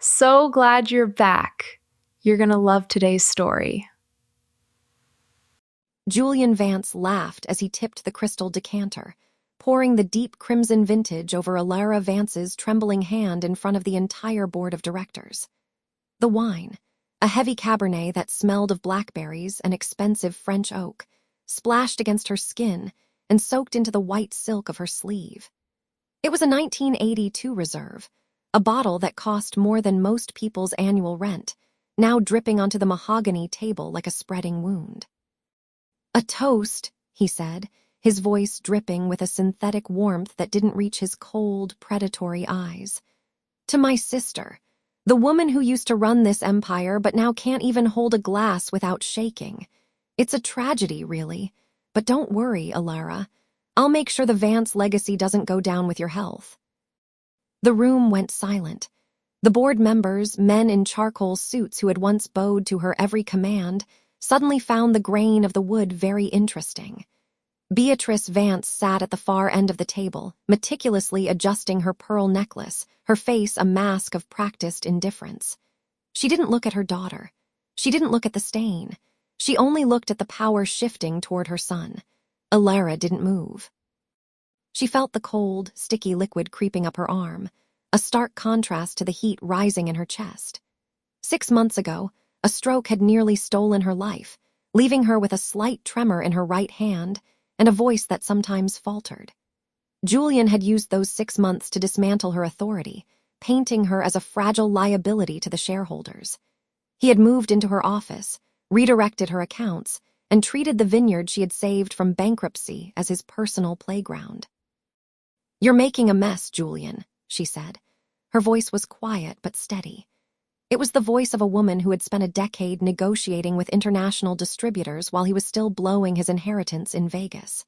So glad you're back. You're going to love today's story. Julian Vance laughed as he tipped the crystal decanter, pouring the deep crimson vintage over Elara Vance's trembling hand in front of the entire board of directors. The wine, a heavy Cabernet that smelled of blackberries and expensive French oak, splashed against her skin and soaked into the white silk of her sleeve. It was a 1982 reserve, a bottle that cost more than most people's annual rent, now dripping onto the mahogany table like a spreading wound. "A toast," he said, his voice dripping with a synthetic warmth that didn't reach his cold, predatory eyes. "To my sister, the woman who used to run this empire but now can't even hold a glass without shaking. It's a tragedy, really. But don't worry, Elara. I'll make sure the Vance legacy doesn't go down with your health." The room went silent. The board members, men in charcoal suits who had once bowed to her every command, suddenly found the grain of the wood very interesting. Beatrice Vance sat at the far end of the table, meticulously adjusting her pearl necklace, her face a mask of practiced indifference. She didn't look at her daughter. She didn't look at the stain. She only looked at the power shifting toward her son. Elara didn't move. She felt the cold, sticky liquid creeping up her arm, a stark contrast to the heat rising in her chest. 6 months ago, a stroke had nearly stolen her life, leaving her with a slight tremor in her right hand and a voice that sometimes faltered. Julian had used those 6 months to dismantle her authority, painting her as a fragile liability to the shareholders. He had moved into her office, redirected her accounts, and treated the vineyard she had saved from bankruptcy as his personal playground. "You're making a mess, Julian," she said. Her voice was quiet but steady. It was the voice of a woman who had spent a decade negotiating with international distributors while he was still blowing his inheritance in Vegas.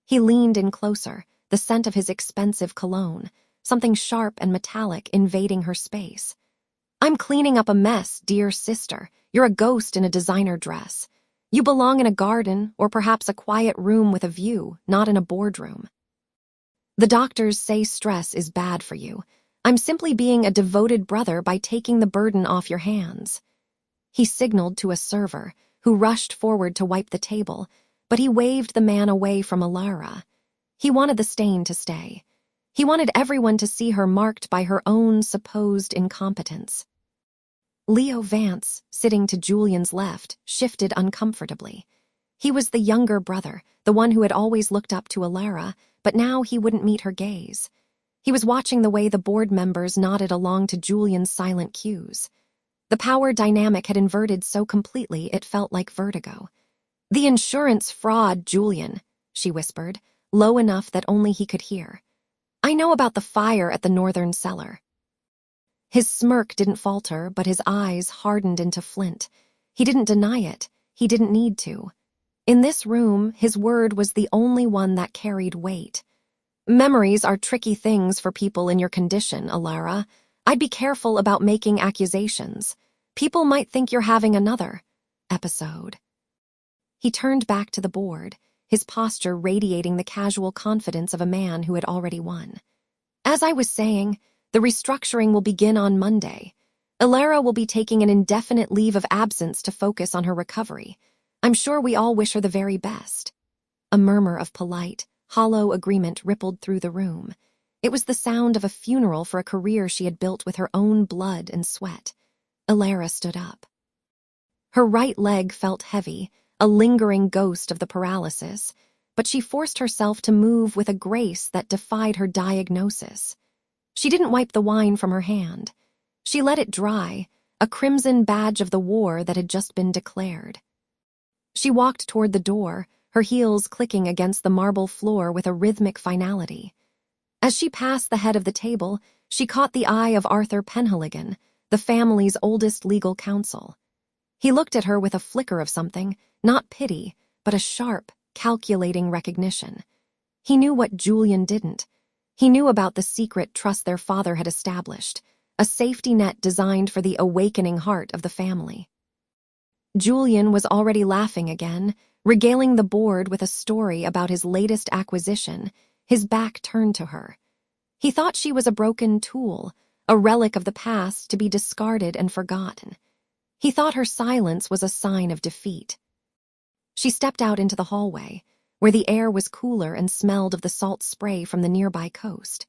He leaned in closer, the scent of his expensive cologne, something sharp and metallic invading her space. "I'm cleaning up a mess, dear sister. You're a ghost in a designer dress. You belong in a garden or perhaps a quiet room with a view, not in a boardroom. The doctors say stress is bad for you. I'm simply being a devoted brother by taking the burden off your hands." He signaled to a server, who rushed forward to wipe the table, but he waved the man away from Elara. He wanted the stain to stay. He wanted everyone to see her marked by her own supposed incompetence. Leo Vance, sitting to Julian's left, shifted uncomfortably. He was the younger brother, the one who had always looked up to Elara, but now he wouldn't meet her gaze. He was watching the way the board members nodded along to Julian's silent cues. The power dynamic had inverted so completely it felt like vertigo. "The insurance fraud, Julian," she whispered, low enough that only he could hear. "I know about the fire at the northern cellar." His smirk didn't falter, but his eyes hardened into flint. He didn't deny it. He didn't need to. In this room, his word was the only one that carried weight. "Memories are tricky things for people in your condition, Elara. I'd be careful about making accusations. People might think you're having another episode." He turned back to the board, his posture radiating the casual confidence of a man who had already won. "As I was saying, the restructuring will begin on Monday. Elara will be taking an indefinite leave of absence to focus on her recovery. I'm sure we all wish her the very best." A murmur of polite, hollow agreement rippled through the room. It was the sound of a funeral for a career she had built with her own blood and sweat. Elara stood up. Her right leg felt heavy, a lingering ghost of the paralysis, but she forced herself to move with a grace that defied her diagnosis. She didn't wipe the wine from her hand. She let it dry, a crimson badge of the war that had just been declared. She walked toward the door, her heels clicking against the marble floor with a rhythmic finality. As she passed the head of the table, she caught the eye of Arthur Penhaligon, the family's oldest legal counsel. He looked at her with a flicker of something, not pity, but a sharp, calculating recognition. He knew what Julian didn't. He knew about the secret trust their father had established, a safety net designed for the awakening heart of the family. Julian was already laughing again, regaling the board with a story about his latest acquisition, his back turned to her. He thought she was a broken tool, a relic of the past to be discarded and forgotten. He thought her silence was a sign of defeat. She stepped out into the hallway, where the air was cooler and smelled of the salt spray from the nearby coast.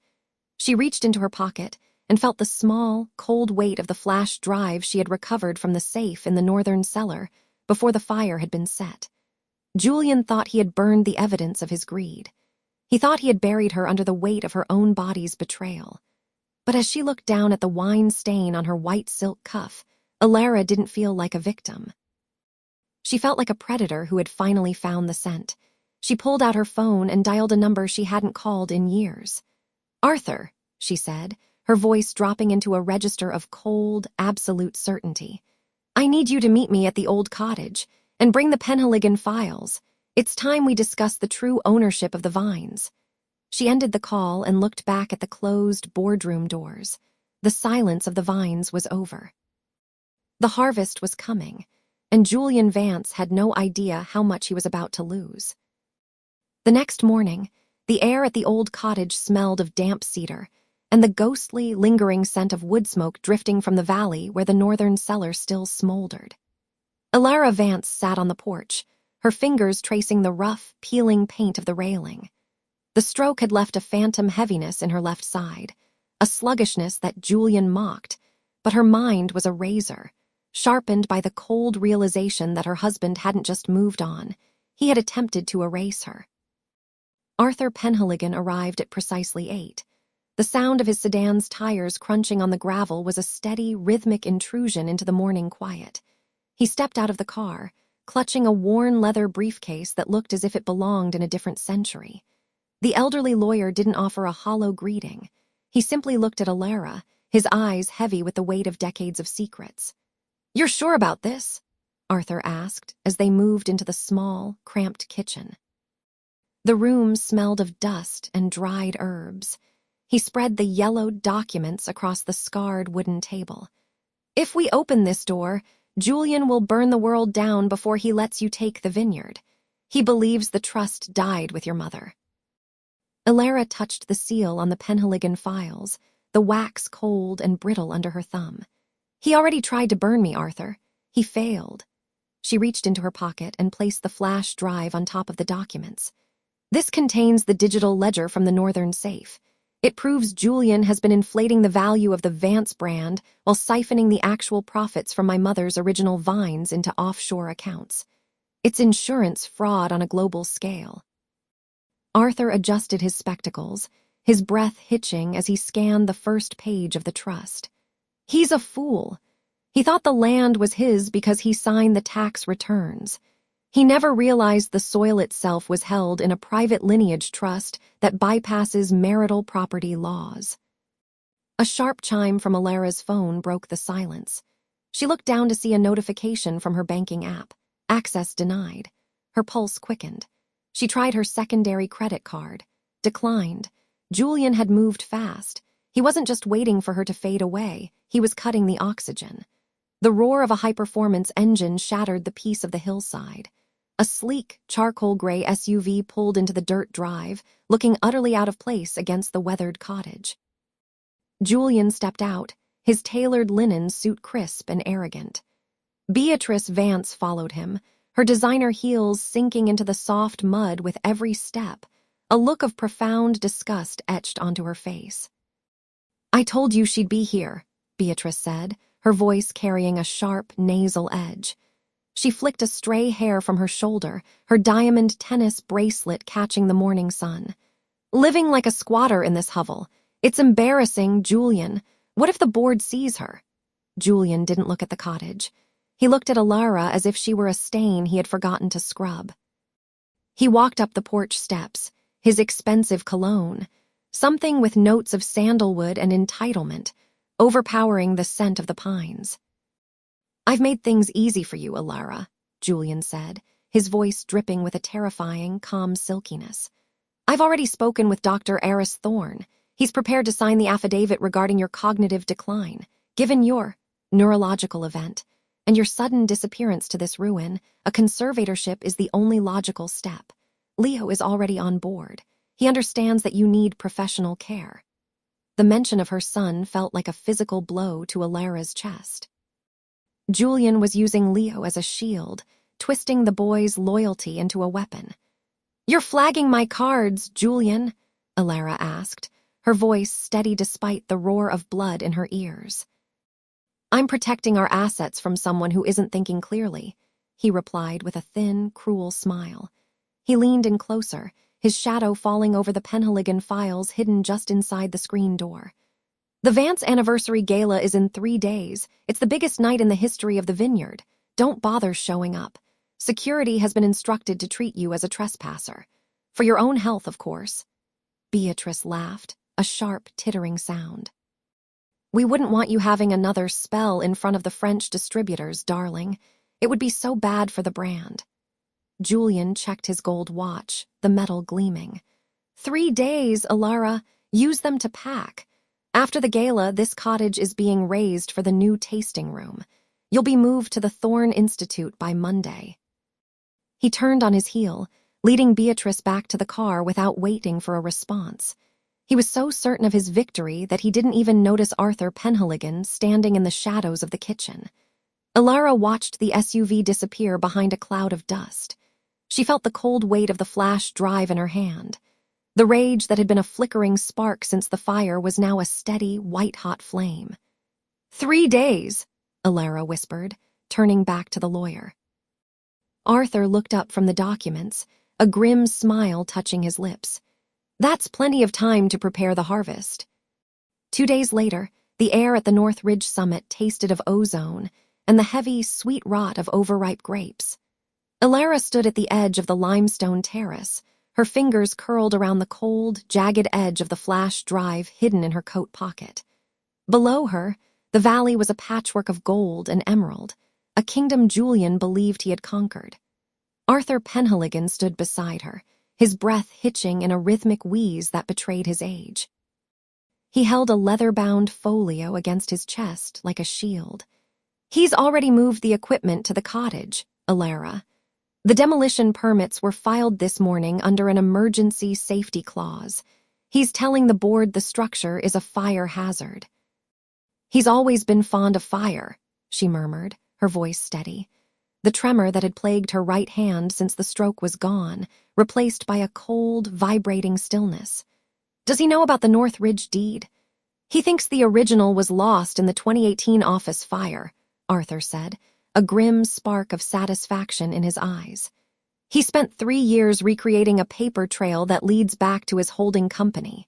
She reached into her pocket and felt the small, cold weight of the flash drive she had recovered from the safe in the northern cellar before the fire had been set. Julian thought he had burned the evidence of his greed. He thought he had buried her under the weight of her own body's betrayal. But as she looked down at the wine stain on her white silk cuff, Elara didn't feel like a victim. She felt like a predator who had finally found the scent. She pulled out her phone and dialed a number she hadn't called in years. "Arthur," she said, her voice dropping into a register of cold, absolute certainty. "I need you to meet me at the old cottage and bring the Penhaligon files. It's time we discuss the true ownership of the vines." She ended the call and looked back at the closed boardroom doors. The silence of the vines was over. The harvest was coming, and Julian Vance had no idea how much he was about to lose. The next morning, the air at the old cottage smelled of damp cedar, and the ghostly, lingering scent of wood smoke drifting from the valley where the northern cellar still smoldered. Elara Vance sat on the porch, her fingers tracing the rough, peeling paint of the railing. The stroke had left a phantom heaviness in her left side, a sluggishness that Julian mocked, but her mind was a razor, sharpened by the cold realization that her husband hadn't just moved on, he had attempted to erase her. Arthur Penhaligon arrived at precisely 8. The sound of his sedan's tires crunching on the gravel was a steady, rhythmic intrusion into the morning quiet. He stepped out of the car, clutching a worn leather briefcase that looked as if it belonged in a different century. The elderly lawyer didn't offer a hollow greeting. He simply looked at Elara, his eyes heavy with the weight of decades of secrets. "You're sure about this?" Arthur asked as they moved into the small, cramped kitchen. The room smelled of dust and dried herbs. He spread the yellowed documents across the scarred wooden table. "If we open this door, Julian will burn the world down before he lets you take the vineyard. He believes the trust died with your mother." Elara touched the seal on the Penhaligon files, the wax cold and brittle under her thumb. "He already tried to burn me, Arthur. He failed." She reached into her pocket and placed the flash drive on top of the documents. "This contains the digital ledger from the northern safe. It proves Julian has been inflating the value of the Vance brand while siphoning the actual profits from my mother's original vines into offshore accounts. It's insurance fraud on a global scale." Arthur adjusted his spectacles, his breath hitching as he scanned the first page of the trust. He's a fool. He thought the land was his because he signed the tax returns. He never realized the soil itself was held in a private lineage trust that bypasses marital property laws. A sharp chime from Elara's phone broke the silence. She looked down to see a notification from her banking app. Access denied. Her pulse quickened. She tried her secondary credit card. Declined. Julian had moved fast. He wasn't just waiting for her to fade away, he was cutting the oxygen. The roar of a high-performance engine shattered the peace of the hillside. A sleek, charcoal-gray SUV pulled into the dirt drive, looking utterly out of place against the weathered cottage. Julian stepped out, his tailored linen suit crisp and arrogant. Beatrice Vance followed him, her designer heels sinking into the soft mud with every step, a look of profound disgust etched onto her face. "I told you she'd be here," Beatrice said, her voice carrying a sharp, nasal edge. She flicked a stray hair from her shoulder, her diamond tennis bracelet catching the morning sun. "Living like a squatter in this hovel. It's embarrassing, Julian. What if the board sees her?" Julian didn't look at the cottage. He looked at Elara as if she were a stain he had forgotten to scrub. He walked up the porch steps, his expensive cologne, something with notes of sandalwood and entitlement, overpowering the scent of the pines. "I've made things easy for you, Elara," Julian said, his voice dripping with a terrifying, calm silkiness. "I've already spoken with Dr. Eris Thorne. He's prepared to sign the affidavit regarding your cognitive decline, given your neurological event, and your sudden disappearance to this ruin. A conservatorship is the only logical step. Leo is already on board. He understands that you need professional care." The mention of her son felt like a physical blow to Elara's chest. Julian was using Leo as a shield, twisting the boy's loyalty into a weapon. "You're flagging my cards, Julian," Elara asked, her voice steady despite the roar of blood in her ears. "I'm protecting our assets from someone who isn't thinking clearly," he replied with a thin, cruel smile. He leaned in closer, his shadow falling over the Penhaligon files hidden just inside the screen door. "The Vance anniversary gala is in 3 days. It's the biggest night in the history of the vineyard. Don't bother showing up. Security has been instructed to treat you as a trespasser. For your own health, of course." Beatrice laughed, a sharp, tittering sound. "We wouldn't want you having another spell in front of the French distributors, darling. It would be so bad for the brand." Julian checked his gold watch, the metal gleaming. 3 days, Elara. Use them to pack. After the gala, this cottage is being razed for the new tasting room. You'll be moved to the Thorn Institute by Monday." He turned on his heel, leading Beatrice back to the car without waiting for a response. He was so certain of his victory that he didn't even notice Arthur Penhaligon standing in the shadows of the kitchen. Elara watched the SUV disappear behind a cloud of dust. She felt the cold weight of the flash drive in her hand. The rage that had been a flickering spark since the fire was now a steady, white-hot flame. 3 days, Elara whispered, turning back to the lawyer. Arthur looked up from the documents, a grim smile touching his lips. "That's plenty of time to prepare the harvest." 2 days later, the air at the North Ridge summit tasted of ozone and the heavy, sweet rot of overripe grapes. Elara stood at the edge of the limestone terrace, her fingers curled around the cold, jagged edge of the flash drive hidden in her coat pocket. Below her, the valley was a patchwork of gold and emerald, a kingdom Julian believed he had conquered. Arthur Penhaligon stood beside her, his breath hitching in a rhythmic wheeze that betrayed his age. He held a leather-bound folio against his chest like a shield. "He's already moved the equipment to the cottage, Elara. The demolition permits were filed this morning under an emergency safety clause. He's telling the board the structure is a fire hazard." "He's always been fond of fire," she murmured, her voice steady. The tremor that had plagued her right hand since the stroke was gone, replaced by a cold, vibrating stillness. "Does he know about the North Ridge deed?" "He thinks the original was lost in the 2018 office fire," Arthur said, a grim spark of satisfaction in his eyes. "He spent 3 years recreating a paper trail that leads back to his holding company.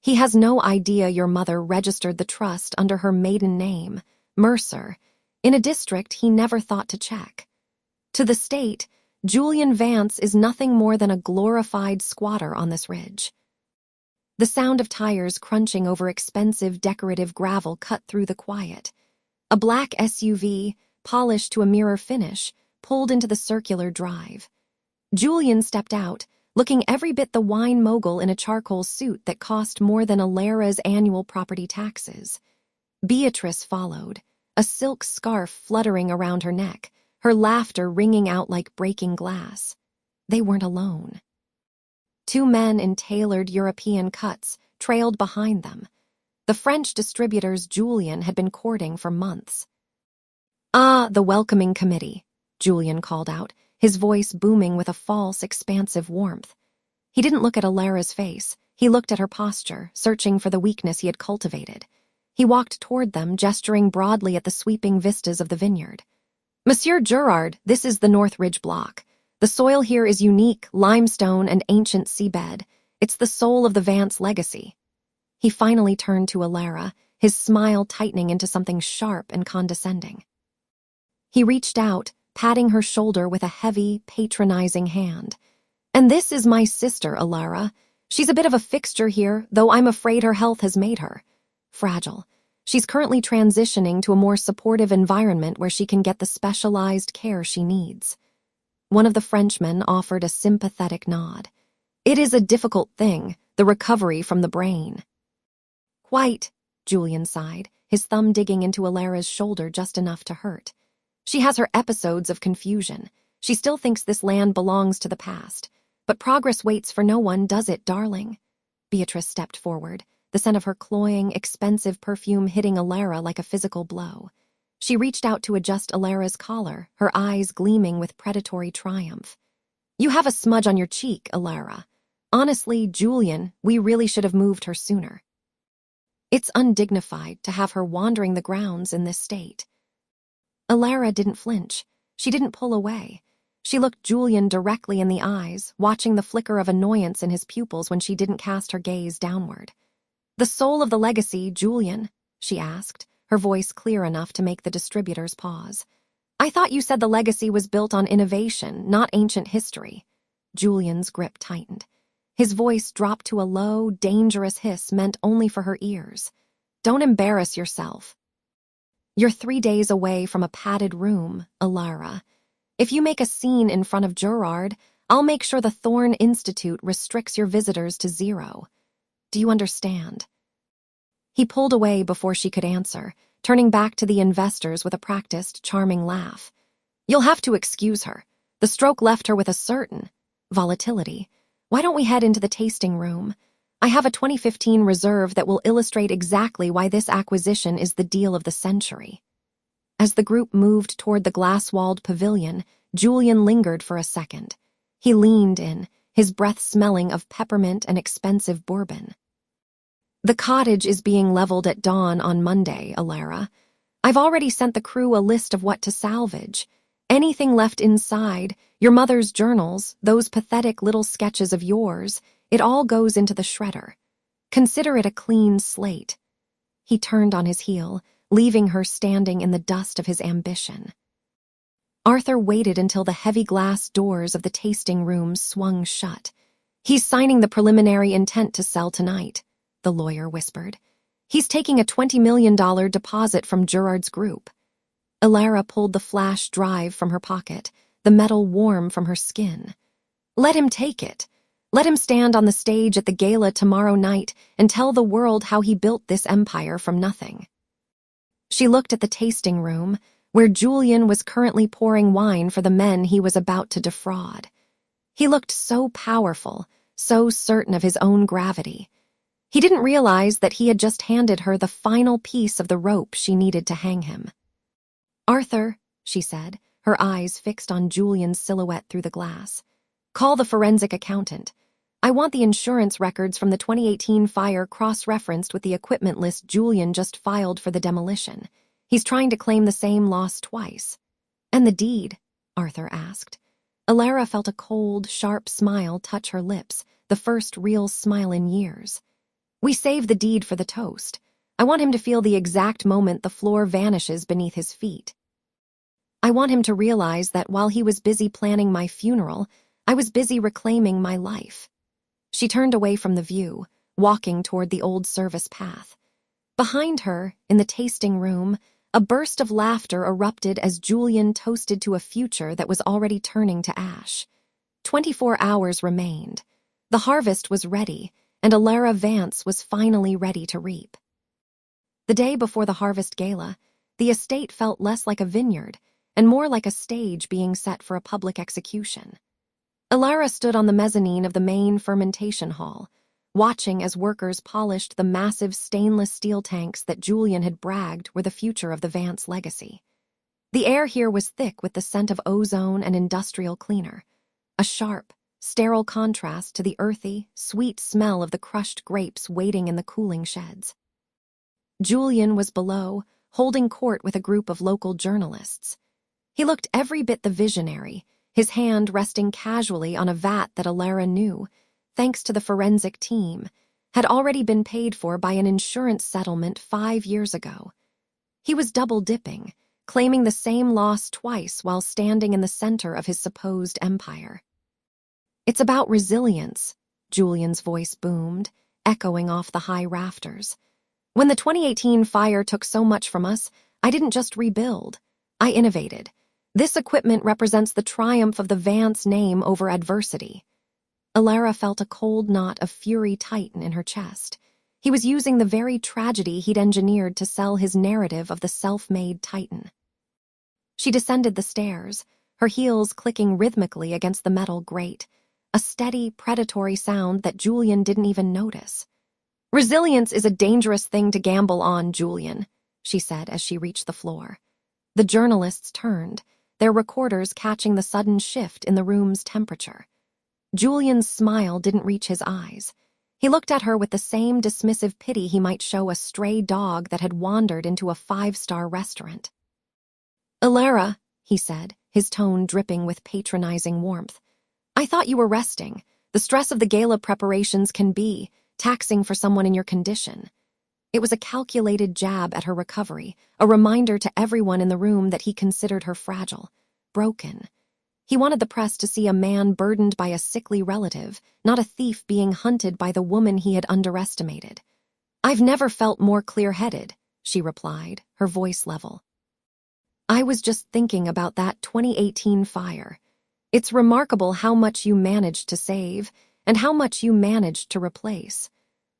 He has no idea your mother registered the trust under her maiden name, Mercer, in a district he never thought to check. To the state, Julian Vance is nothing more than a glorified squatter on this ridge." The sound of tires crunching over expensive decorative gravel cut through the quiet. A black SUV, polished to a mirror finish, pulled into the circular drive. Julian stepped out, looking every bit the wine mogul in a charcoal suit that cost more than Elara's annual property taxes. Beatrice followed, a silk scarf fluttering around her neck, her laughter ringing out like breaking glass. They weren't alone. 2 men in tailored European cuts trailed behind them. The French distributors Julian had been courting for months. "Ah, the welcoming committee," Julian called out, his voice booming with a false, expansive warmth. He didn't look at Elara's face. He looked at her posture, searching for the weakness he had cultivated. He walked toward them, gesturing broadly at the sweeping vistas of the vineyard. "Monsieur Gerard, this is the North Ridge block. The soil here is unique, limestone and ancient seabed. It's the soul of the Vance legacy." He finally turned to Elara, his smile tightening into something sharp and condescending. He reached out, patting her shoulder with a heavy, patronizing hand. "And this is my sister, Elara. She's a bit of a fixture here, though I'm afraid her health has made her fragile. She's currently transitioning to a more supportive environment where she can get the specialized care she needs." One of the Frenchmen offered a sympathetic nod. "It is a difficult thing, the recovery from the brain." "Quite," Julian sighed, his thumb digging into Elara's shoulder just enough to hurt. "She has her episodes of confusion. She still thinks this land belongs to the past. But progress waits for no one, does it, darling?" Beatrice stepped forward, the scent of her cloying, expensive perfume hitting Elara like a physical blow. She reached out to adjust Elara's collar, her eyes gleaming with predatory triumph. "You have a smudge on your cheek, Elara. Honestly, Julian, we really should have moved her sooner. It's undignified to have her wandering the grounds in this state." Elara didn't flinch. She didn't pull away. She looked Julian directly in the eyes, watching the flicker of annoyance in his pupils when she didn't cast her gaze downward. "The soul of the legacy, Julian?" she asked, her voice clear enough to make the distributors pause. "I thought you said the legacy was built on innovation, not ancient history." Julian's grip tightened. His voice dropped to a low, dangerous hiss meant only for her ears. "Don't embarrass yourself. You're 3 days away from a padded room, Elara. If you make a scene in front of Gerard, I'll make sure the Thorn Institute restricts your visitors to 0. Do you understand?" He pulled away before she could answer, turning back to the investors with a practiced, charming laugh. "You'll have to excuse her. The stroke left her with a certain volatility. Why don't we head into the tasting room? I have a 2015 reserve that will illustrate exactly why this acquisition is the deal of the century." As the group moved toward the glass-walled pavilion, Julian lingered for a second. He leaned in, his breath smelling of peppermint and expensive bourbon. "The cottage is being leveled at dawn on Monday, Elara. I've already sent the crew a list of what to salvage. Anything left inside, your mother's journals, those pathetic little sketches of yours, it all goes into the shredder. Consider it a clean slate." He turned on his heel, leaving her standing in the dust of his ambition. Arthur waited until the heavy glass doors of the tasting room swung shut. "He's signing the preliminary intent to sell tonight," the lawyer whispered. "He's taking a $20 million deposit from Gerard's group." Elara pulled the flash drive from her pocket, the metal warm from her skin. "Let him take it. Let him stand on the stage at the gala tomorrow night and tell the world how he built this empire from nothing." She looked at the tasting room, where Julian was currently pouring wine for the men he was about to defraud. He looked so powerful, so certain of his own gravity. He didn't realize that he had just handed her the final piece of the rope she needed to hang him. "Arthur," she said, her eyes fixed on Julian's silhouette through the glass, "call the forensic accountant. I want the insurance records from the 2018 fire cross-referenced with the equipment list Julian just filed for the demolition. He's trying to claim the same loss twice." "And the deed?" Arthur asked. Elara felt a cold, sharp smile touch her lips, the first real smile in years. "We saved the deed for the toast. I want him to feel the exact moment the floor vanishes beneath his feet. I want him to realize that while he was busy planning my funeral, I was busy reclaiming my life." She turned away from the view, walking toward the old service path. Behind her, in the tasting room, a burst of laughter erupted as Julian toasted to a future that was already turning to ash. 24 hours remained. The harvest was ready, and Elara Vance was finally ready to reap. The day before the harvest gala, the estate felt less like a vineyard and more like a stage being set for a public execution. Elara stood on the mezzanine of the main fermentation hall, watching as workers polished the massive stainless steel tanks that Julian had bragged were the future of the Vance legacy. The air here was thick with the scent of ozone and industrial cleaner, a sharp, sterile contrast to the earthy, sweet smell of the crushed grapes waiting in the cooling sheds. Julian was below, holding court with a group of local journalists. He looked every bit the visionary, his hand resting casually on a vat that Elara knew, thanks to the forensic team, had already been paid for by an insurance settlement 5 years ago. He was double-dipping, claiming the same loss twice while standing in the center of his supposed empire. "It's about resilience," Julian's voice boomed, echoing off the high rafters. "When the 2018 fire took so much from us, I didn't just rebuild. I innovated. This equipment represents the triumph of the Vance name over adversity." Elara felt a cold knot of fury tighten in her chest. He was using the very tragedy he'd engineered to sell his narrative of the self-made titan. She descended the stairs, her heels clicking rhythmically against the metal grate, a steady, predatory sound that Julian didn't even notice. Resilience is a dangerous thing to gamble on, Julian, she said as she reached the floor. The journalists turned, their recorders catching the sudden shift in the room's temperature. Julian's smile didn't reach his eyes. He looked at her with the same dismissive pity he might show a stray dog that had wandered into a five-star restaurant. "Elara," he said, his tone dripping with patronizing warmth, "I thought you were resting. The stress of the gala preparations can be taxing for someone in your condition." It was a calculated jab at her recovery, a reminder to everyone in the room that he considered her fragile, broken. He wanted the press to see a man burdened by a sickly relative, not a thief being hunted by the woman he had underestimated. "I've never felt more clear-headed," she replied, her voice level. "I was just thinking about that 2018 fire. It's remarkable how much you managed to save and how much you managed to replace.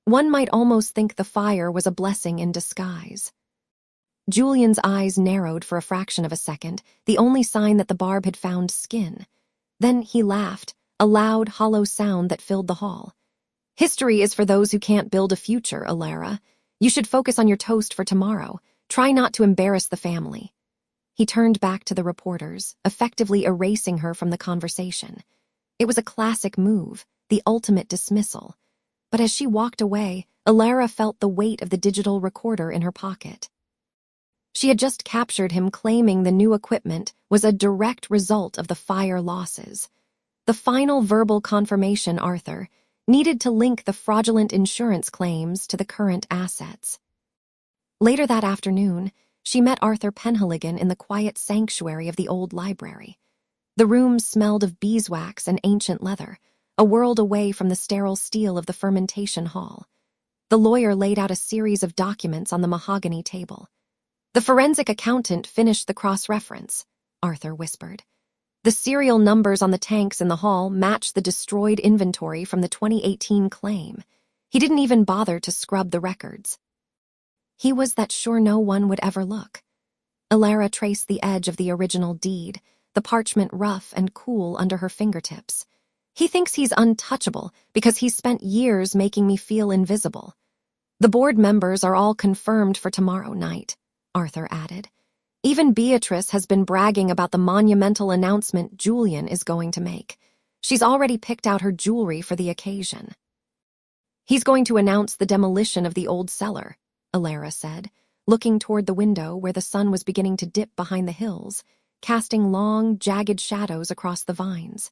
One might almost think the fire was a blessing in disguise." Julian's eyes narrowed for a fraction of a second, the only sign that the barb had found skin. Then he laughed, a loud, hollow sound that filled the hall. "History is for those who can't build a future, Elara. You should focus on your toast for tomorrow. Try not to embarrass the family." He turned back to the reporters, effectively erasing her from the conversation. It was a classic move, the ultimate dismissal. But as she walked away, Elara felt the weight of the digital recorder in her pocket. She had just captured him claiming the new equipment was a direct result of the fire losses. The final verbal confirmation, Arthur, needed to link the fraudulent insurance claims to the current assets. Later that afternoon, she met Arthur Penhaligon in the quiet sanctuary of the old library. The room smelled of beeswax and ancient leather, a world away from the sterile steel of the fermentation hall. The lawyer laid out a series of documents on the mahogany table. "The forensic accountant finished the cross-reference," Arthur whispered. "The serial numbers on the tanks in the hall match the destroyed inventory from the 2018 claim. He didn't even bother to scrub the records. He was that sure no one would ever look." Elara traced the edge of the original deed, the parchment rough and cool under her fingertips. "He thinks he's untouchable because he's spent years making me feel invisible." "The board members are all confirmed for tomorrow night," Arthur added. "Even Beatrice has been bragging about the monumental announcement Julian is going to make. She's already picked out her jewelry for the occasion." "He's going to announce the demolition of the old cellar," Elara said, looking toward the window where the sun was beginning to dip behind the hills, casting long, jagged shadows across the vines.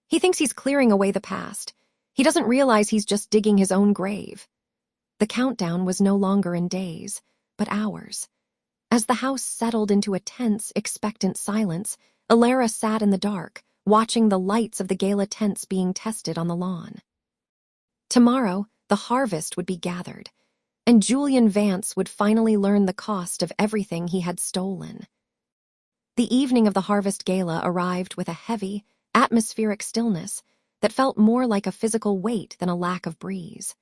"He thinks he's clearing away the past. He doesn't realize he's just digging his own grave." The countdown was no longer in days, but hours. As the house settled into a tense, expectant silence, Elara sat in the dark, watching the lights of the gala tents being tested on the lawn. Tomorrow, the harvest would be gathered, and Julian Vance would finally learn the cost of everything he had stolen. The evening of the harvest gala arrived with a heavy, atmospheric stillness that felt more like a physical weight than a lack of breeze.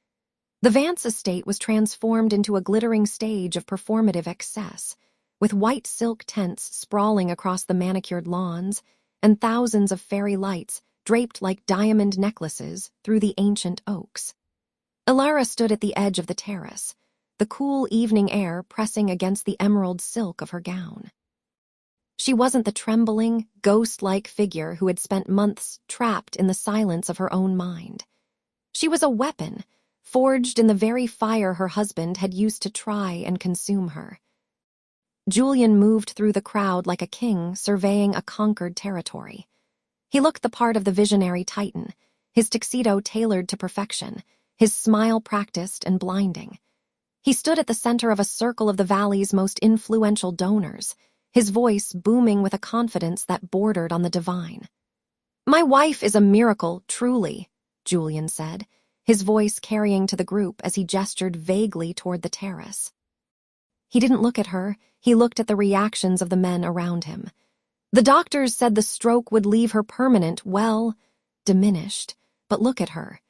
The Vance estate was transformed into a glittering stage of performative excess, with white silk tents sprawling across the manicured lawns and thousands of fairy lights draped like diamond necklaces through the ancient oaks. Elara stood at the edge of the terrace, the cool evening air pressing against the emerald silk of her gown. She wasn't the trembling, ghost-like figure who had spent months trapped in the silence of her own mind. She was a weapon, forged in the very fire her husband had used to try and consume her. Julian moved through the crowd like a king surveying a conquered territory. He looked the part of the visionary titan, his tuxedo tailored to perfection, his smile practiced and blinding. He stood at the center of a circle of the valley's most influential donors, his voice booming with a confidence that bordered on the divine. "My wife is a miracle, truly," Julian said, his voice carrying to the group as he gestured vaguely toward the terrace. He didn't look at her, he looked at the reactions of the men around him. "The doctors said the stroke would leave her permanent, well, diminished, but look at her.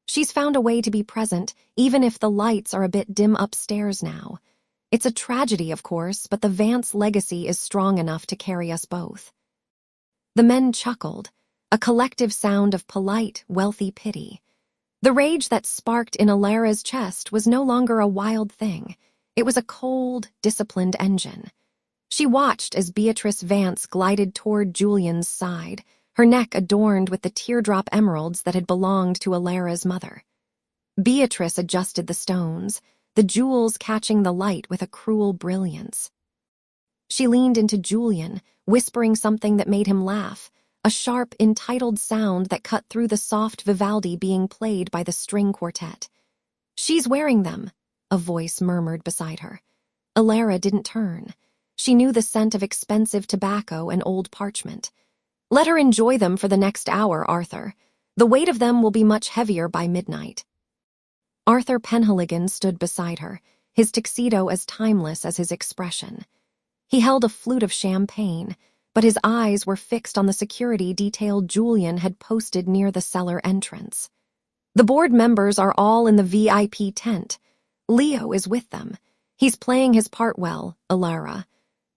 She's found a way to be present, even if the lights are a bit dim upstairs now. It's a tragedy, of course, but the Vance legacy is strong enough to carry us both." The men chuckled, a collective sound of polite, wealthy pity. The rage that sparked in Elara's chest was no longer a wild thing. It was a cold, disciplined engine. She watched as Beatrice Vance glided toward Julian's side, her neck adorned with the teardrop emeralds that had belonged to Elara's mother. Beatrice adjusted the stones, the jewels catching the light with a cruel brilliance. She leaned into Julian, whispering something that made him laugh, a sharp, entitled sound that cut through the soft Vivaldi being played by the string quartet. "She's wearing them," a voice murmured beside her. Elara didn't turn. She knew the scent of expensive tobacco and old parchment. "Let her enjoy them for the next hour, Arthur. The weight of them will be much heavier by midnight." Arthur Penhaligon stood beside her, his tuxedo as timeless as his expression. He held a flute of champagne, but his eyes were fixed on the security detail Julian had posted near the cellar entrance. "The board members are all in the VIP tent. Leo is with them. He's playing his part well, Elara.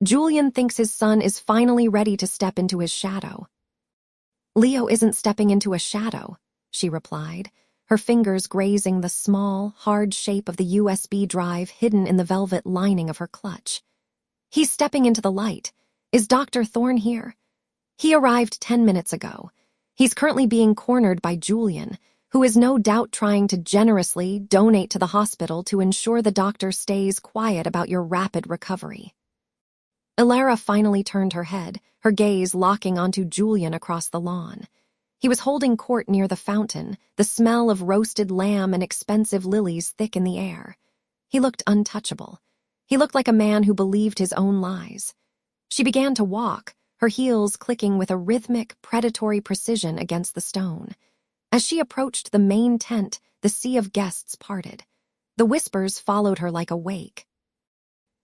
Julian thinks his son is finally ready to step into his shadow." "Leo isn't stepping into a shadow," she replied, her fingers grazing the small, hard shape of the USB drive hidden in the velvet lining of her clutch. "He's stepping into the light. Is Dr. Thorne here?" "He arrived 10 minutes ago. He's currently being cornered by Julian, who is no doubt trying to generously donate to the hospital to ensure the doctor stays quiet about your rapid recovery." Elara finally turned her head, her gaze locking onto Julian across the lawn. He was holding court near the fountain, the smell of roasted lamb and expensive lilies thick in the air. He looked untouchable. He looked like a man who believed his own lies. She began to walk, her heels clicking with a rhythmic, predatory precision against the stone. As she approached the main tent, the sea of guests parted. The whispers followed her like a wake.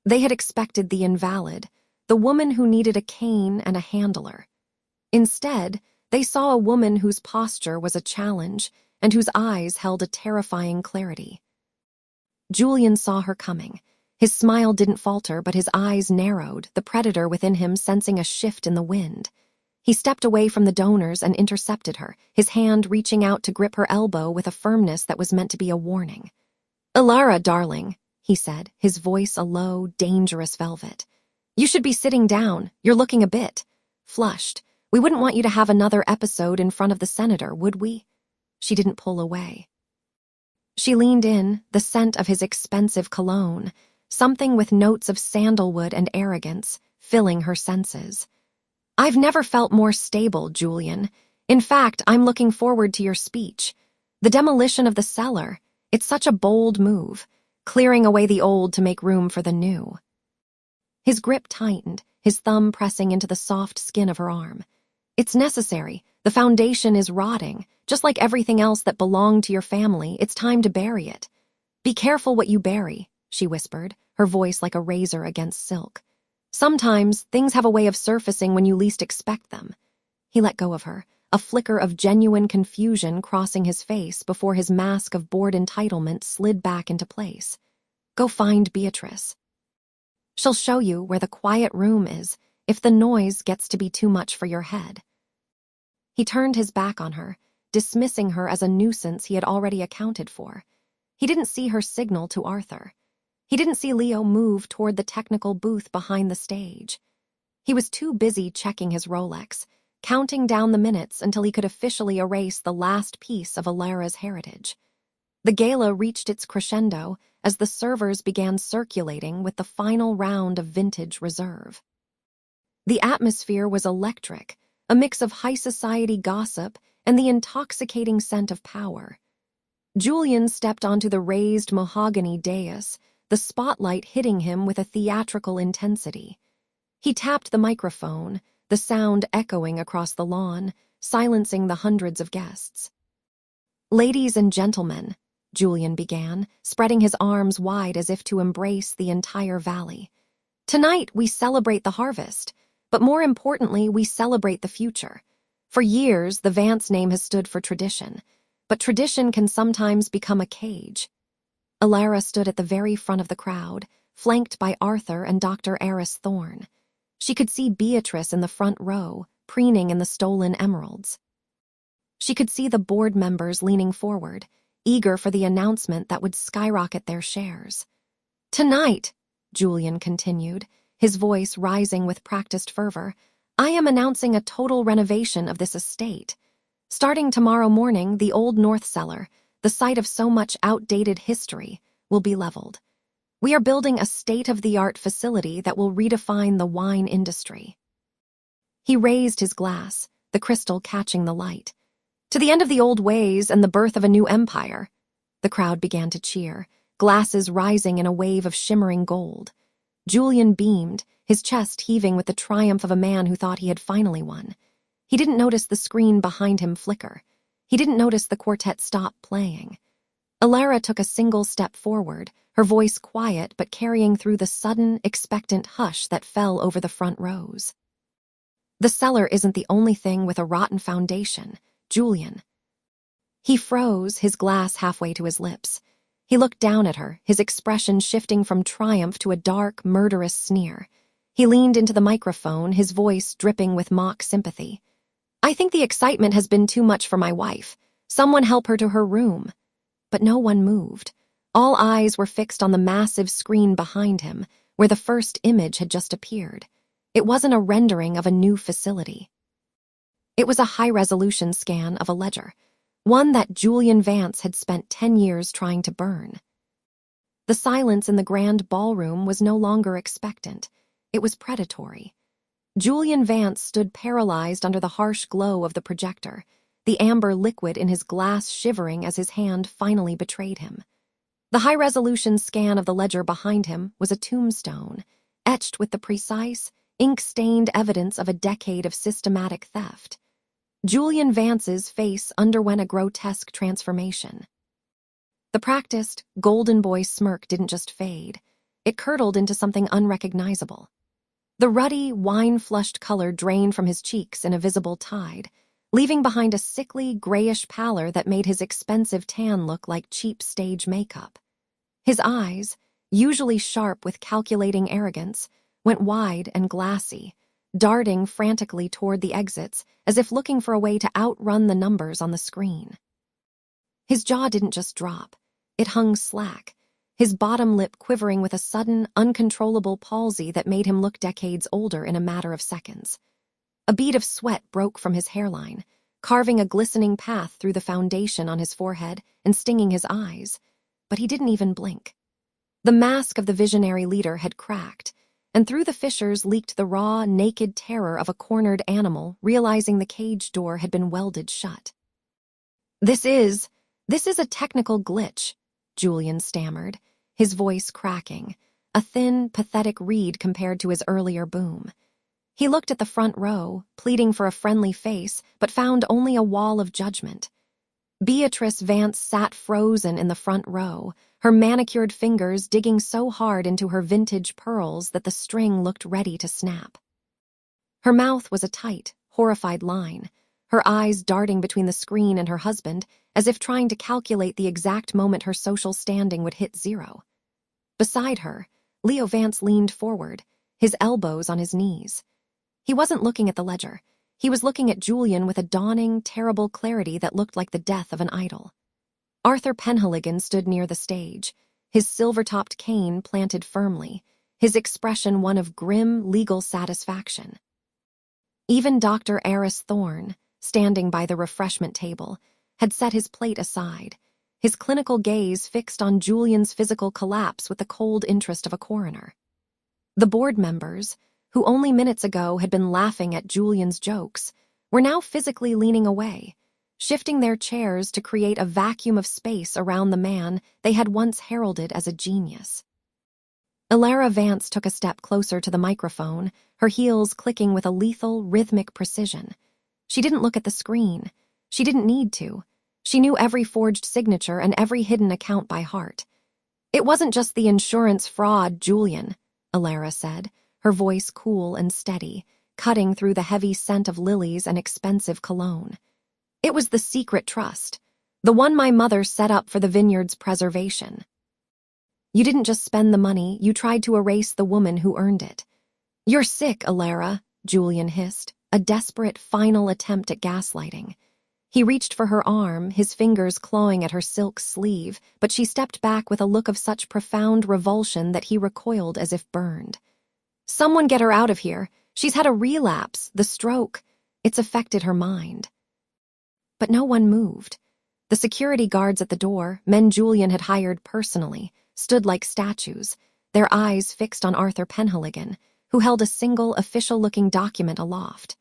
They had expected the invalid, the woman who needed a cane and a handler. Instead, they saw a woman whose posture was a challenge and whose eyes held a terrifying clarity. Julian saw her coming. His smile didn't falter, but his eyes narrowed, the predator within him sensing a shift in the wind. He stepped away from the donors and intercepted her, his hand reaching out to grip her elbow with a firmness that was meant to be a warning. "Elara, darling," he said, his voice a low, dangerous velvet. "You should be sitting down. You're looking a bit flushed. We wouldn't want you to have another episode in front of the senator, would we?" She didn't pull away. She leaned in, the scent of his expensive cologne, something with notes of sandalwood and arrogance, filling her senses. "I've never felt more stable, Julian. In fact, I'm looking forward to your speech. The demolition of the cellar, it's such a bold move, clearing away the old to make room for the new." His grip tightened, his thumb pressing into the soft skin of her arm. "It's necessary. The foundation is rotting. Just like everything else that belonged to your family, it's time to bury it. Be careful what you bury," she whispered, her voice like a razor against silk. "Sometimes things have a way of surfacing when you least expect them." He let go of her, a flicker of genuine confusion crossing his face before his mask of bored entitlement slid back into place. "Go find Beatrice. She'll show you where the quiet room is if the noise gets to be too much for your head." He turned his back on her, dismissing her as a nuisance he had already accounted for. He didn't see her signal to Arthur. He didn't see Leo move toward the technical booth behind the stage. He was too busy checking his Rolex, counting down the minutes until he could officially erase the last piece of Elara's heritage. The gala reached its crescendo as the servers began circulating with the final round of vintage reserve. The atmosphere was electric, a mix of high society gossip and the intoxicating scent of power. Julian stepped onto the raised mahogany dais, the spotlight hitting him with a theatrical intensity. He tapped the microphone, the sound echoing across the lawn, silencing the hundreds of guests. "Ladies and gentlemen," Julian began, spreading his arms wide as if to embrace the entire valley. "Tonight we celebrate the harvest, but more importantly, we celebrate the future. For years, the Vance name has stood for tradition, but tradition can sometimes become a cage." Elara stood at the very front of the crowd, flanked by Arthur and Dr. Eris Thorne. She could see Beatrice in the front row, preening in the stolen emeralds. She could see the board members leaning forward, eager for the announcement that would skyrocket their shares. "Tonight," Julian continued, his voice rising with practiced fervor, "I am announcing a total renovation of this estate. Starting tomorrow morning, the old North Cellar, the site of so much outdated history, will be leveled. We are building a state-of-the-art facility that will redefine the wine industry." He raised his glass, the crystal catching the light. "To the end of the old ways and the birth of a new empire." The crowd began to cheer, glasses rising in a wave of shimmering gold. Julian beamed, his chest heaving with the triumph of a man who thought he had finally won. He didn't notice the screen behind him flicker. He didn't notice the quartet stop playing. Elara took a single step forward, her voice quiet but carrying through the sudden, expectant hush that fell over the front rows. "The cellar isn't the only thing with a rotten foundation, Julian." He froze, his glass halfway to his lips. He looked down at her, his expression shifting from triumph to a dark, murderous sneer. He leaned into the microphone, his voice dripping with mock sympathy. "I think the excitement has been too much for my wife. Someone help her to her room." But no one moved. All eyes were fixed on the massive screen behind him, where the first image had just appeared. It wasn't a rendering of a new facility. It was a high-resolution scan of a ledger, one that Julian Vance had spent 10 years trying to burn. The silence in the grand ballroom was no longer expectant. It was predatory. Julian Vance stood paralyzed under the harsh glow of the projector, the amber liquid in his glass shivering as his hand finally betrayed him. The high-resolution scan of the ledger behind him was a tombstone, etched with the precise, ink-stained evidence of a decade of systematic theft. Julian Vance's face underwent a grotesque transformation. The practiced, golden boy smirk didn't just fade. It curdled into something unrecognizable. The ruddy, wine-flushed color drained from his cheeks in a visible tide, leaving behind a sickly, grayish pallor that made his expensive tan look like cheap stage makeup. His eyes, usually sharp with calculating arrogance, went wide and glassy, darting frantically toward the exits as if looking for a way to outrun the numbers on the screen. His jaw didn't just drop. It hung slack, his bottom lip quivering with a sudden, uncontrollable palsy that made him look decades older in a matter of seconds. A bead of sweat broke from his hairline, carving a glistening path through the foundation on his forehead and stinging his eyes, but he didn't even blink. The mask of the visionary leader had cracked, and through the fissures leaked the raw, naked terror of a cornered animal realizing the cage door had been welded shut. This is a technical glitch," Julian stammered, his voice cracking, a thin, pathetic reed compared to his earlier boom. He looked at the front row, pleading for a friendly face, but found only a wall of judgment. Beatrice Vance sat frozen in the front row, her manicured fingers digging so hard into her vintage pearls that the string looked ready to snap. Her mouth was a tight, horrified line, her eyes darting between the screen and her husband, as if trying to calculate the exact moment her social standing would hit zero. Beside her, Leo Vance leaned forward, his elbows on his knees. He wasn't looking at the ledger. He was looking at Julian with a dawning, terrible clarity that looked like the death of an idol. Arthur Penhaligon stood near the stage, his silver-topped cane planted firmly, his expression one of grim, legal satisfaction. Even Dr. Eris Thorne, standing by the refreshment table, had set his plate aside, his clinical gaze fixed on Julian's physical collapse with the cold interest of a coroner. The board members, who only minutes ago had been laughing at Julian's jokes, were now physically leaning away, shifting their chairs to create a vacuum of space around the man they had once heralded as a genius. Elara Vance took a step closer to the microphone, her heels clicking with a lethal, rhythmic precision. She didn't look at the screen. She didn't need to. She knew every forged signature and every hidden account by heart. "It wasn't just the insurance fraud, Julian," Elara said, her voice cool and steady, cutting through the heavy scent of lilies and expensive cologne. "It was the secret trust, the one my mother set up for the vineyard's preservation. You didn't just spend the money, you tried to erase the woman who earned it." "You're sick, Elara," Julian hissed, a desperate final attempt at gaslighting. He reached for her arm, his fingers clawing at her silk sleeve, but she stepped back with a look of such profound revulsion that he recoiled as if burned. "Someone get her out of here. She's had a relapse, the stroke. It's affected her mind." But no one moved. The security guards at the door, men Julian had hired personally, stood like statues, their eyes fixed on Arthur Penhaligon, who held a single official-looking document aloft.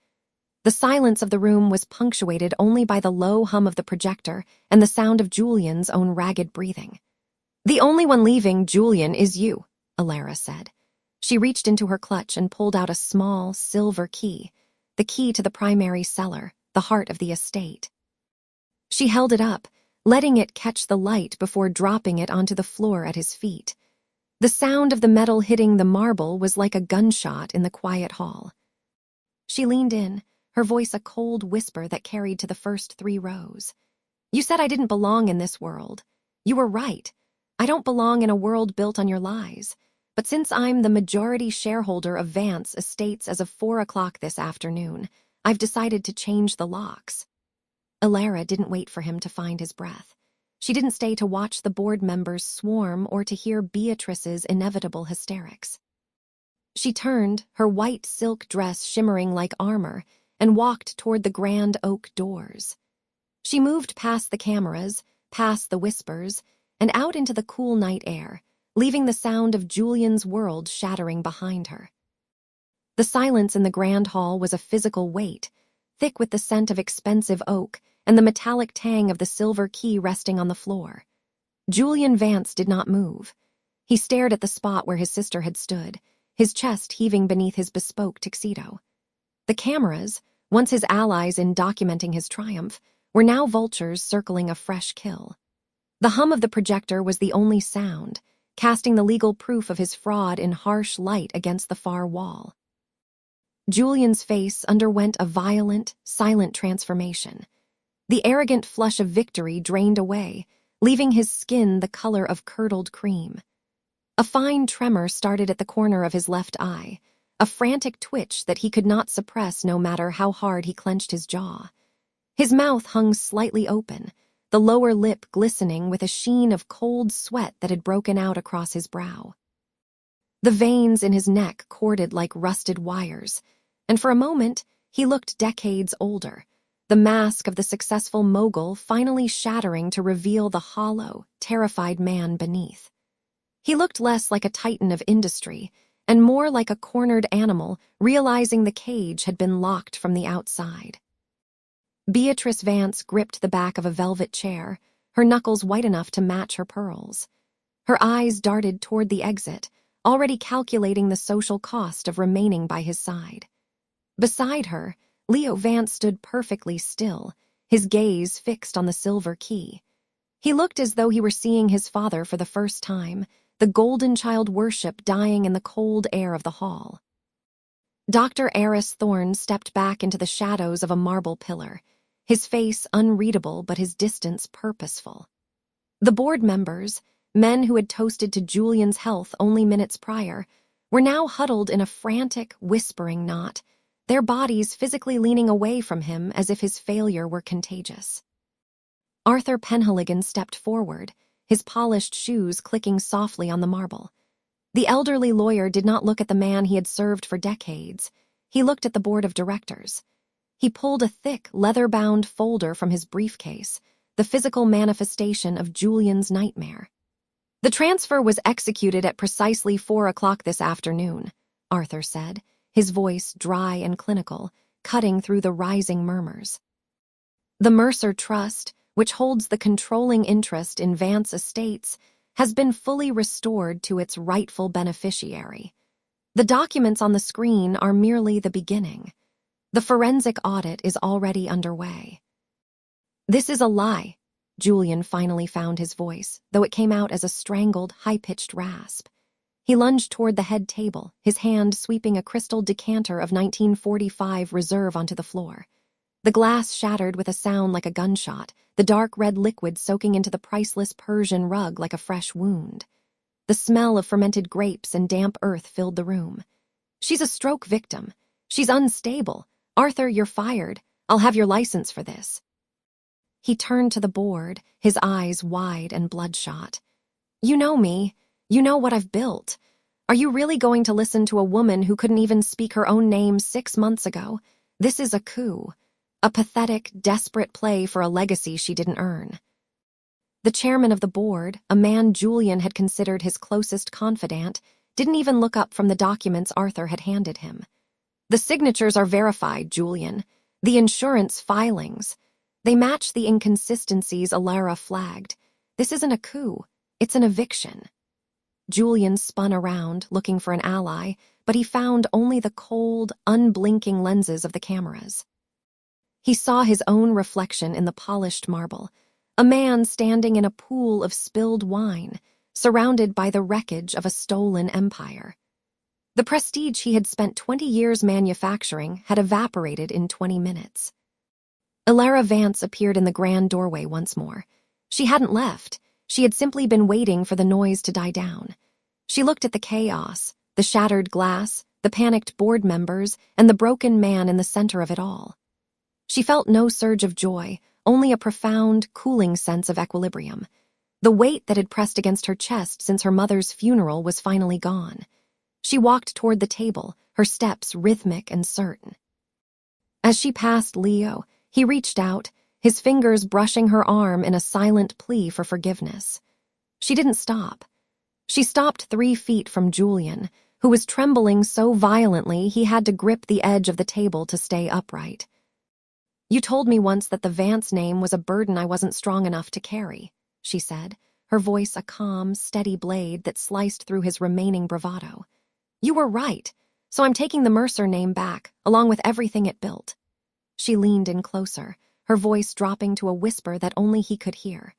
The silence of the room was punctuated only by the low hum of the projector and the sound of Julian's own ragged breathing. "The only one leaving, Julian, is you," Elara said. She reached into her clutch and pulled out a small, silver key, the key to the primary cellar, the heart of the estate. She held it up, letting it catch the light before dropping it onto the floor at his feet. The sound of the metal hitting the marble was like a gunshot in the quiet hall. She leaned in, her voice a cold whisper that carried to the first 3 rows. "You said I didn't belong in this world. You were right. I don't belong in a world built on your lies. But since I'm the majority shareholder of Vance Estates as of 4 o'clock this afternoon, I've decided to change the locks." Elara didn't wait for him to find his breath. She didn't stay to watch the board members swarm or to hear Beatrice's inevitable hysterics. She turned, her white silk dress shimmering like armor, and walked toward the grand oak doors. She moved past the cameras, past the whispers, and out into the cool night air, leaving the sound of Julian's world shattering behind her. The silence in the grand hall was a physical weight, thick with the scent of expensive oak and the metallic tang of the silver key resting on the floor. Julian Vance did not move. He stared at the spot where his sister had stood, his chest heaving beneath his bespoke tuxedo. The cameras, once his allies in documenting his triumph, were now vultures circling a fresh kill. The hum of the projector was the only sound, casting the legal proof of his fraud in harsh light against the far wall. Julian's face underwent a violent, silent transformation. The arrogant flush of victory drained away, leaving his skin the color of curdled cream. A fine tremor started at the corner of his left eye, a frantic twitch that he could not suppress no matter how hard he clenched his jaw. His mouth hung slightly open, the lower lip glistening with a sheen of cold sweat that had broken out across his brow. The veins in his neck corded like rusted wires, and for a moment he looked decades older, the mask of the successful mogul finally shattering to reveal the hollow, terrified man beneath. He looked less like a titan of industry and more like a cornered animal realizing the cage had been locked from the outside. Beatrice Vance gripped the back of a velvet chair, her knuckles white enough to match her pearls. Her eyes darted toward the exit, already calculating the social cost of remaining by his side. Beside her, Leo Vance stood perfectly still, his gaze fixed on the silver key. He looked as though he were seeing his father for the first time, the golden child worship dying in the cold air of the hall. Dr. Eris Thorne stepped back into the shadows of a marble pillar, his face unreadable but his distance purposeful. The board members, men who had toasted to Julian's health only minutes prior, were now huddled in a frantic, whispering knot, their bodies physically leaning away from him as if his failure were contagious. Arthur Penhaligon stepped forward, his polished shoes clicking softly on the marble. The elderly lawyer did not look at the man he had served for decades. He looked at the board of directors. He pulled a thick, leather-bound folder from his briefcase, the physical manifestation of Julian's nightmare. "The transfer was executed at precisely 4 o'clock this afternoon," Arthur said, his voice dry and clinical, cutting through the rising murmurs. "The Mercer Trust, which holds the controlling interest in Vance Estates, has been fully restored to its rightful beneficiary. The documents on the screen are merely the beginning. The forensic audit is already underway." "This is a lie," Julian finally found his voice, though it came out as a strangled, high-pitched rasp. He lunged toward the head table, his hand sweeping a crystal decanter of 1945 reserve onto the floor. The glass shattered with a sound like a gunshot, the dark red liquid soaking into the priceless Persian rug like a fresh wound. The smell of fermented grapes and damp earth filled the room. "She's a stroke victim. She's unstable. Arthur, you're fired. I'll have your license for this." He turned to the board, his eyes wide and bloodshot. You know me. You know what I've built. Are you really going to listen to a woman who couldn't even speak her own name 6 months ago? This is a coup. A pathetic, desperate play for a legacy she didn't earn. The chairman of the board, a man Julian had considered his closest confidant, didn't even look up from the documents Arthur had handed him. The signatures are verified, Julian. The insurance filings. They match the inconsistencies Elara flagged. This isn't a coup. It's an eviction. Julian spun around, looking for an ally, but he found only the cold, unblinking lenses of the cameras. He saw his own reflection in the polished marble, a man standing in a pool of spilled wine, surrounded by the wreckage of a stolen empire. The prestige he had spent 20 years manufacturing had evaporated in 20 minutes. Elara Vance appeared in the grand doorway once more. She hadn't left. She had simply been waiting for the noise to die down. She looked at the chaos, the shattered glass, the panicked board members, and the broken man in the center of it all. She felt no surge of joy, only a profound, cooling sense of equilibrium. The weight that had pressed against her chest since her mother's funeral was finally gone. She walked toward the table, her steps rhythmic and certain. As she passed Leo, he reached out, his fingers brushing her arm in a silent plea for forgiveness. She didn't stop. She stopped 3 feet from Julian, who was trembling so violently he had to grip the edge of the table to stay upright. You told me once that the Vance name was a burden I wasn't strong enough to carry, she said, her voice a calm, steady blade that sliced through his remaining bravado. You were right, so I'm taking the Mercer name back, along with everything it built. She leaned in closer, her voice dropping to a whisper that only he could hear.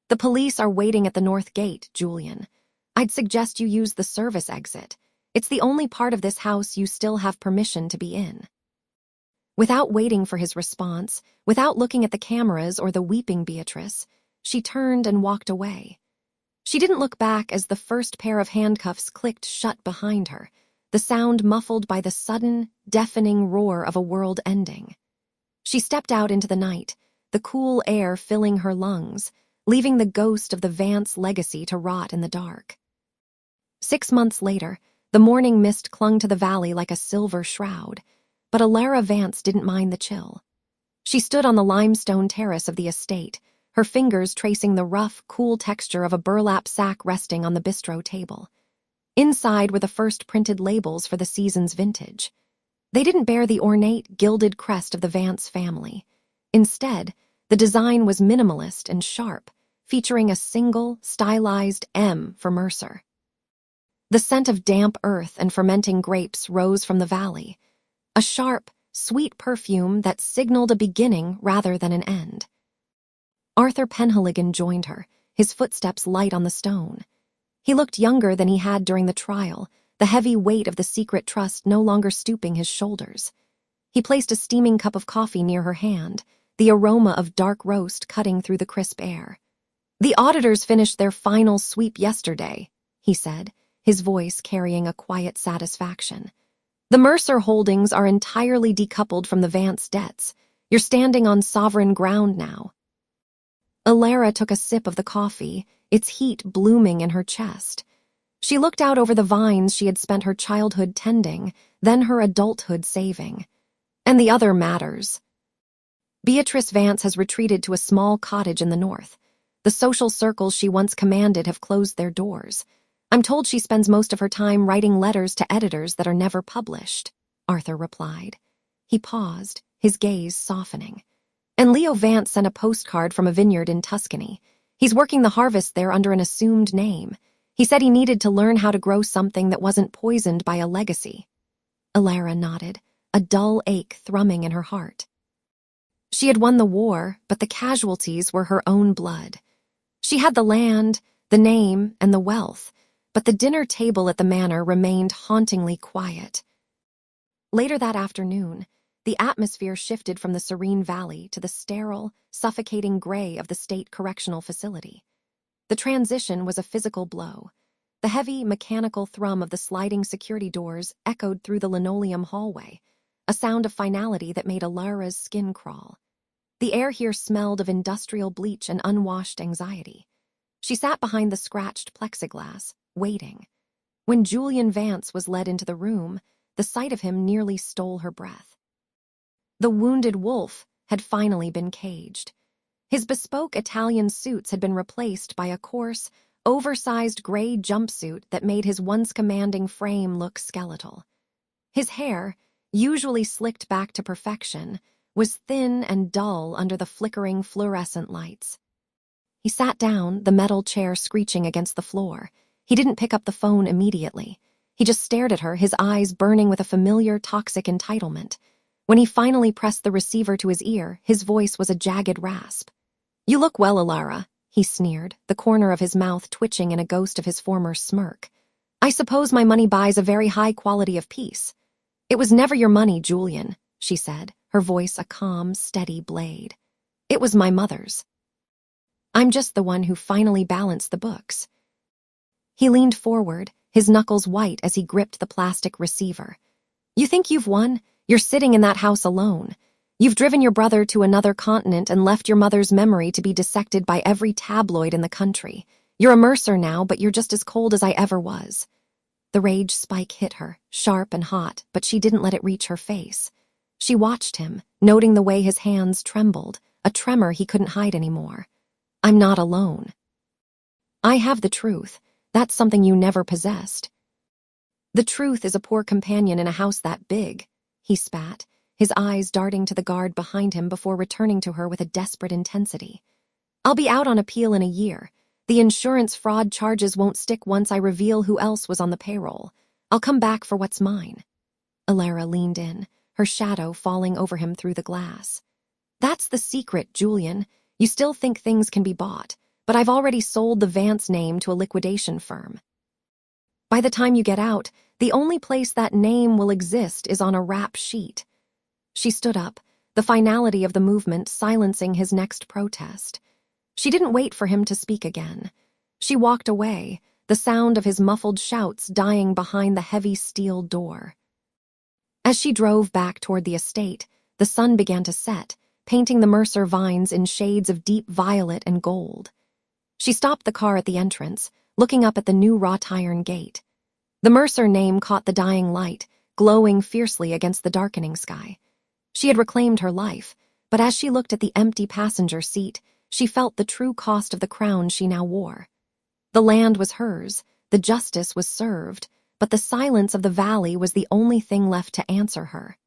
The police are waiting at the north gate, Julian. I'd suggest you use the service exit. It's the only part of this house you still have permission to be in. Without waiting for his response, without looking at the cameras or the weeping Beatrice, she turned and walked away. She didn't look back as the first pair of handcuffs clicked shut behind her, the sound muffled by the sudden, deafening roar of a world ending. She stepped out into the night, the cool air filling her lungs, leaving the ghost of the Vance legacy to rot in the dark. 6 months later, the morning mist clung to the valley like a silver shroud, but Elara Vance didn't mind the chill. She stood on the limestone terrace of the estate, her fingers tracing the rough, cool texture of a burlap sack resting on the bistro table. Inside were the first printed labels for the season's vintage. They didn't bear the ornate, gilded crest of the Vance family. Instead, the design was minimalist and sharp, featuring a single, stylized M for Mercer. The scent of damp earth and fermenting grapes rose from the valley, a sharp, sweet perfume that signaled a beginning rather than an end. Arthur Penhaligon joined her, his footsteps light on the stone. He looked younger than he had during the trial, the heavy weight of the secret trust no longer stooping his shoulders. He placed a steaming cup of coffee near her hand, the aroma of dark roast cutting through the crisp air. The auditors finished their final sweep yesterday, he said, his voice carrying a quiet satisfaction. The Mercer holdings are entirely decoupled from the Vance debts. You're standing on sovereign ground now. Elara took a sip of the coffee, its heat blooming in her chest. She looked out over the vines she had spent her childhood tending, then her adulthood saving. And the other matters. Beatrice Vance has retreated to a small cottage in the north. The social circles she once commanded have closed their doors. I'm told she spends most of her time writing letters to editors that are never published, Arthur replied. He paused, his gaze softening. And Leo Vance sent a postcard from a vineyard in Tuscany. He's working the harvest there under an assumed name. He said he needed to learn how to grow something that wasn't poisoned by a legacy. Elara nodded, a dull ache thrumming in her heart. She had won the war, but the casualties were her own blood. She had the land, the name, and the wealth, but the dinner table at the manor remained hauntingly quiet. Later that afternoon, the atmosphere shifted from the serene valley to the sterile, suffocating gray of the state correctional facility. The transition was a physical blow. The heavy, mechanical thrum of the sliding security doors echoed through the linoleum hallway, a sound of finality that made Elara's skin crawl. The air here smelled of industrial bleach and unwashed anxiety. She sat behind the scratched plexiglass, waiting. When Julian Vance was led into the room, the sight of him nearly stole her breath. The wounded wolf had finally been caged. His bespoke Italian suits had been replaced by a coarse, oversized gray jumpsuit that made his once commanding frame look skeletal. His hair, usually slicked back to perfection, was thin and dull under the flickering fluorescent lights. He sat down, the metal chair screeching against the floor. He didn't pick up the phone immediately. He just stared at her, his eyes burning with a familiar, toxic entitlement. When he finally pressed the receiver to his ear, his voice was a jagged rasp. "You look well, Elara," he sneered, the corner of his mouth twitching in a ghost of his former smirk. "I suppose my money buys a very high quality of peace." "It was never your money, Julian," she said, her voice a calm, steady blade. "It was my mother's. I'm just the one who finally balanced the books." He leaned forward, his knuckles white as he gripped the plastic receiver. "You think you've won? You're sitting in that house alone. You've driven your brother to another continent and left your mother's memory to be dissected by every tabloid in the country. You're a Mercer now, but you're just as cold as I ever was." The rage spike hit her, sharp and hot, but she didn't let it reach her face. She watched him, noting the way his hands trembled, a tremor he couldn't hide anymore. "I'm not alone. I have the truth. That's something you never possessed." "The truth is a poor companion in a house that big," he spat, his eyes darting to the guard behind him before returning to her with a desperate intensity. "I'll be out on appeal in a year. The insurance fraud charges won't stick once I reveal who else was on the payroll. I'll come back for what's mine." Elara leaned in, her shadow falling over him through the glass. "That's the secret, Julian. You still think things can be bought, but I've already sold the Vance name to a liquidation firm. By the time you get out, the only place that name will exist is on a rap sheet." She stood up, the finality of the movement silencing his next protest. She didn't wait for him to speak again. She walked away, the sound of his muffled shouts dying behind the heavy steel door. As she drove back toward the estate, the sun began to set, painting the Mercer vines in shades of deep violet and gold. She stopped the car at the entrance, looking up at the new wrought iron gate. The Mercer name caught the dying light, glowing fiercely against the darkening sky. She had reclaimed her life, but as she looked at the empty passenger seat, she felt the true cost of the crown she now wore. The land was hers, the justice was served, but the silence of the valley was the only thing left to answer her.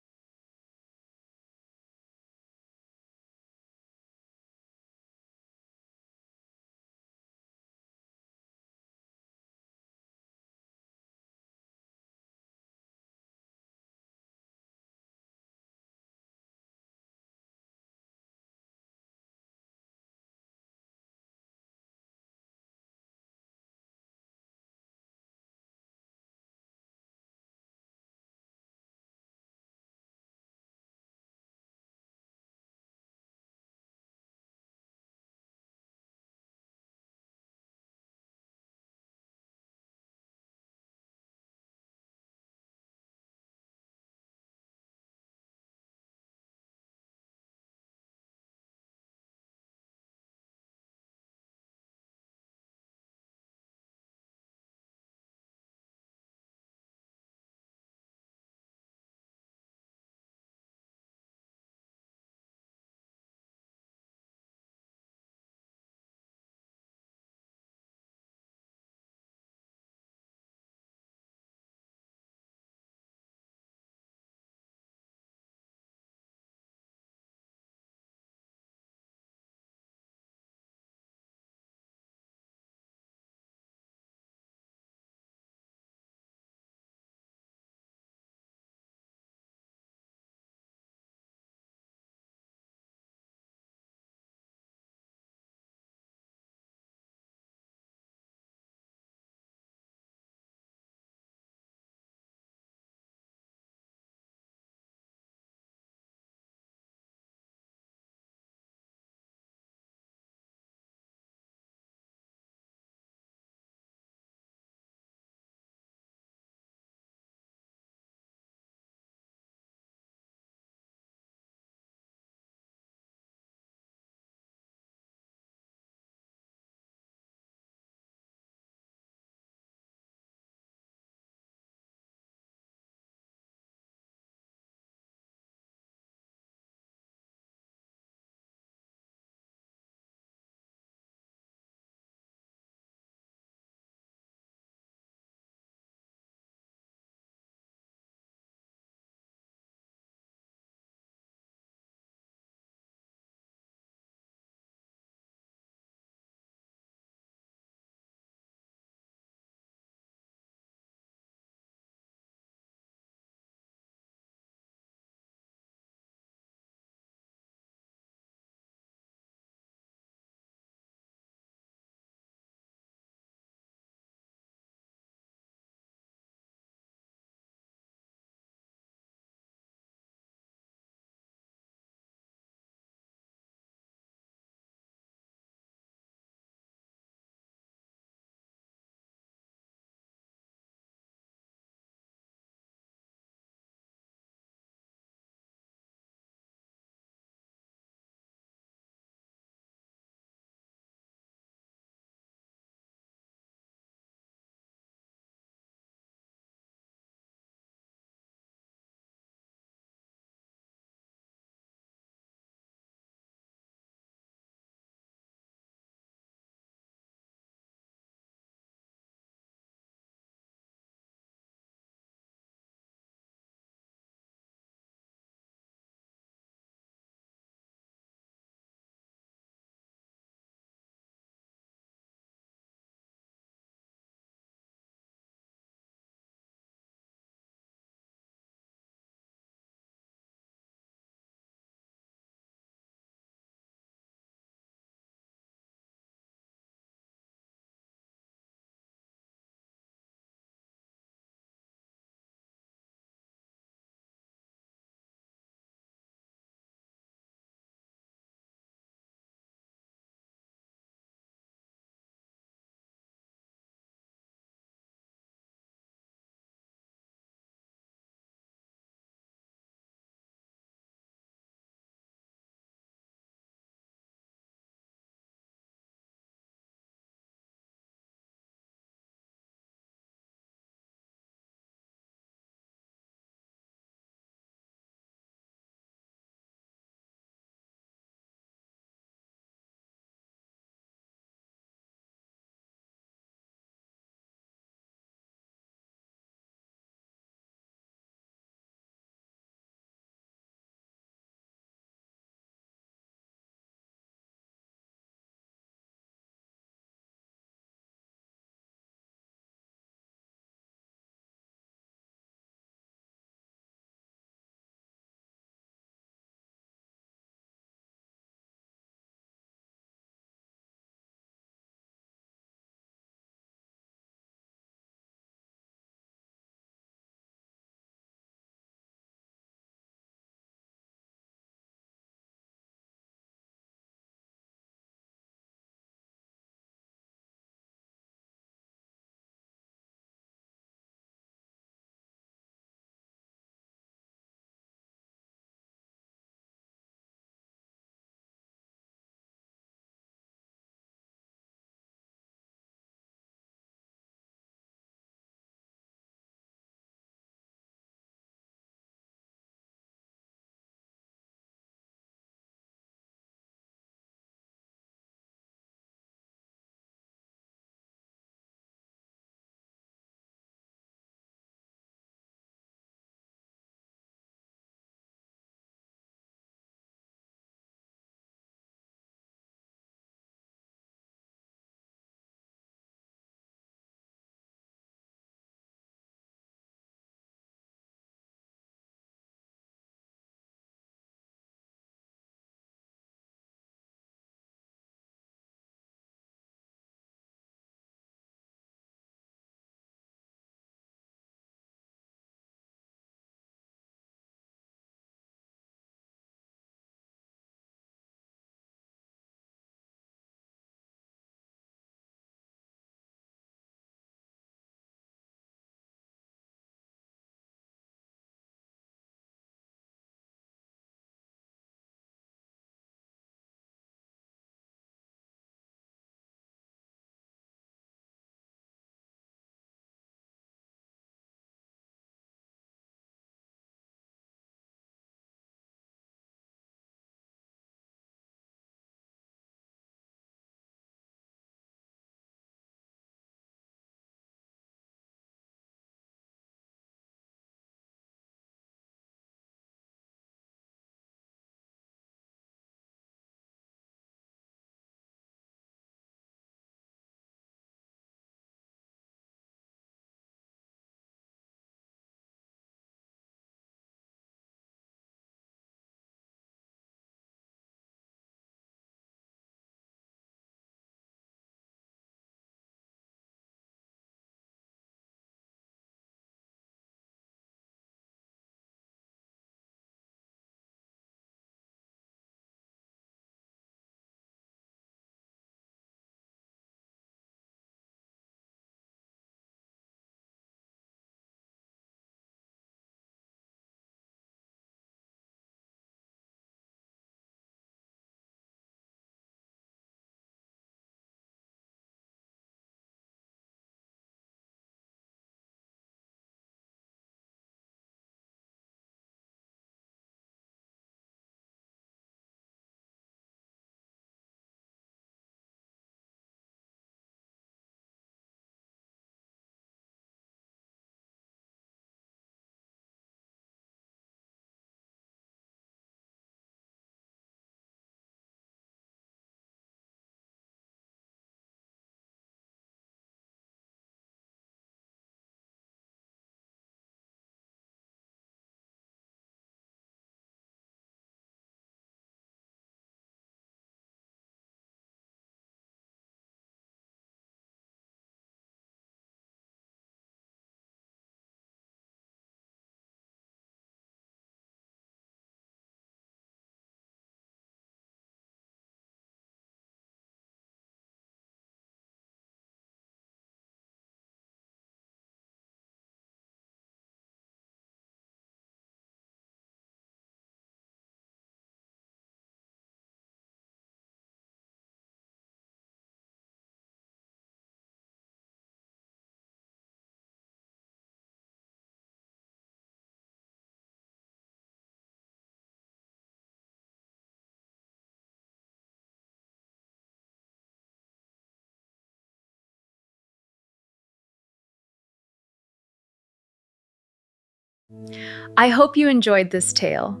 I hope you enjoyed this tale.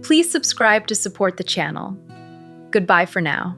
Please subscribe to support the channel. Goodbye for now.